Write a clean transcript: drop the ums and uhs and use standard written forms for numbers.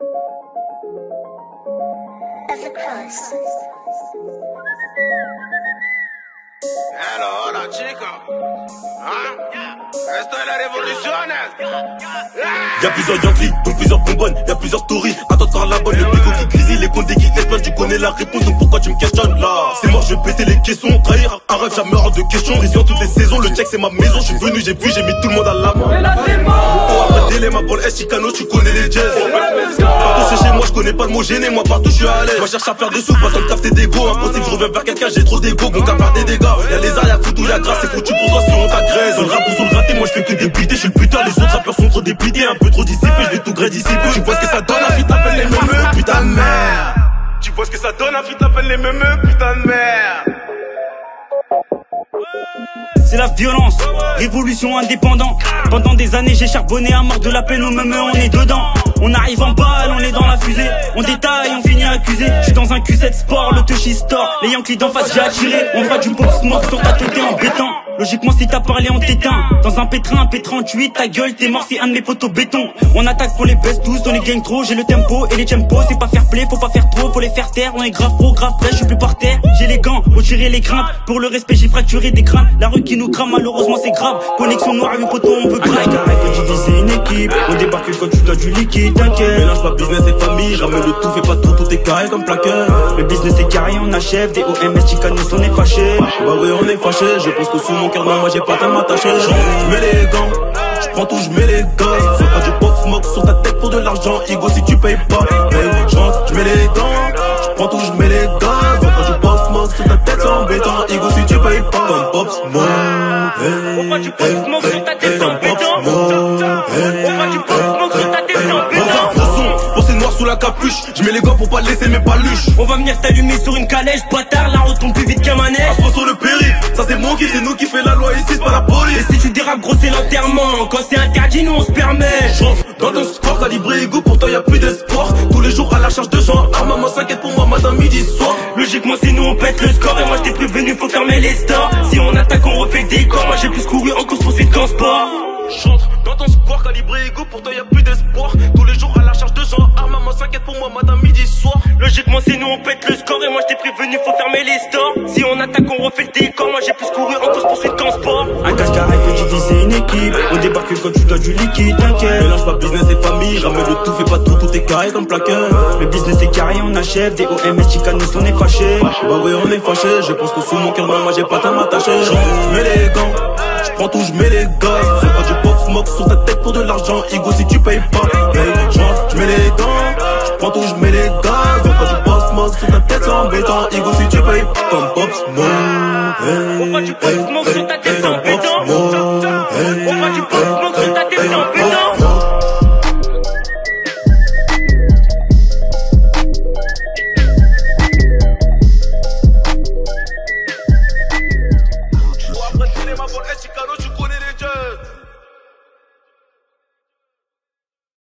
Of the cross. Hello, hola chica. Esto es la revoluciones. Y'a plusieurs Yankees, donc plusieurs bonbonnes, y'a plusieurs stories. Attends de faire la bonne, le bigot qui grésille, les condés qui explosent. Tu connais la réponse, donc pourquoi tu me questionnes là? C'est mort, je vais péter les caissons. Trahir un rêve, jamais hors de question. Vision toutes les saisons, le check c'est ma maison. Je suis venu, j'ai vu, j'ai mis tout le monde à l'avant. Et là c'est mort. Oh, après délai, ma balle est Chicano, tu connais les jazz. Partout c'est chez moi, je connais pas le mot gêné, moi partout je suis à l'aise. Moi cherche à faire des sous, pas tant de capter d'ego. Impossible, je reviens vers quelqu'un, j'ai trop d'ego. Bon qu'à faire des dégâts. Y'a les arts, y'a foutu, y'a grâce, c'est foutu pour toi si on t'agresse. Dans le rap ou sur le raté, moi je fais que des bités, je suis le putain, les autres rappeurs sont trop dépités, un peu trop dissipés, je vais tout gré d'ici peu. Tu vois ce que ça donne, un feat t'appelles les mêmes, putain de merde. Tu vois ce que ça donne, un feat t'appelles les mêmes, putain de merde. C'est la violence, révolution indépendant. Pendant des années j'ai charbonné à mort de la peine, au même on est dedans. On arrive en balle, on est dans la fusée. On détaille, on finit accusé. J'suis dans un Q7 Sport, le Touchy Store. Les Yankees d'en face j'ai attiré. On fera du pop smoke sur ta tête en béton. Logiquement si t'as parlé on t'éteint. Dans un pétrin, un P38, ta gueule t'es mort, c'est un de mes potos béton. On attaque pour les best tous, on les gagne trop. J'ai le tempo et les tempos, c'est pas fair play, faut pas faire trop, faut les faire taire. On est grave pro, grave prêt, j'suis plus par terre. J'ai les gants, retirer les craintes. Pour le respect j'ai fracturé des crânes. La rue qui nous crame, malheureusement c'est grave. Connexion noire, 8 potos, on veut grave. Carré peut diviser une équipe. On débarque quand tu dois du liquide, t'inquiète. Mélange pas business et famille, ramène le tout, fais pas tout, tout est carré comme plaqueur. Le business est carré, on achève. Des OMS, Chicano, on est fâché. Bah oui on est fâché, je pense que sous mon cœur, moi j'ai pas tellement attaché. J'mets les gants, j'prends tout, j'mets les gosses. Fais pas du pop smoke sur ta tête pour de l'argent, Igo si tu payes pas. Hey, j'mets les gants, j'prends tout, j'mets les gosses. Fais pas du pop smoke sur ta tête, c'est embêtant, Igo si tu payes pas. Comme pop smoke, hey, on fera du pop smoke sur ta tête, c'est embêtant. On fera du pop smoke sur ta tête, c'est embêtant. Sous la capuche, je mets les gants pour pas laisser mes paluches. On va venir t'allumer sur une calèche, bâtard, la route tombe plus vite qu'un manège. Afro sur le périph', ça c'est mon kiff, c'est nous qui fait la loi ici, c'est pas la police. Et si tu dérapes gros c'est l'enterrement, quand c'est interdit nous on se permet. J'entre dans ton score calibré égaux, pourtant y'a plus d'espoir. Tous les jours à la charge de gens, ah maman s'inquiète pour moi matin midi soir. Logiquement c'est nous on pète le score et moi j't'ai prévenu faut fermer les stores. Si on attaque on refait le décor, moi j'ai plus couru en course poursuite qu'en sport. J'entre dans ton score calibré égaux, pourtant y'a plus d'espoir. Tous les jours à la charge de gens, ah maman s'inquiète pour moi matin midi soir. Logiquement c'est nous on pète le score et moi j't'ai prévenu faut fermer les stores. Si on attaque on refait le décor, moi j'ai plus couru en course poursuite qu'en sport. Un casse carré peut diviser une équipe. On débarque quand tu dois du liquide, t'inquiète. Mélange pas business et famille, ramène le tout, fais pas tout, tout est carré comme plaqueur. Le business est carré, on achève. Des OMS, Chicano, on est fâché. Bah oui on est fâché, je pense que sous mon cœur moi j'ai pas tellement attaché. J'mets les gants, j'prends tout, j'mets les gosses. Fais pas du pop smoke sur ta tête pour de l'argent, Igo si tu payes pas. Hey, j'mets les gants, j'prends tout, j'mets les gosses. Fais pas du pop smoke sur ta tête, c'est embêtant, Igo si tu payes pas. Comme pop smoke, hey, on fera du pop smoke sur ta tête.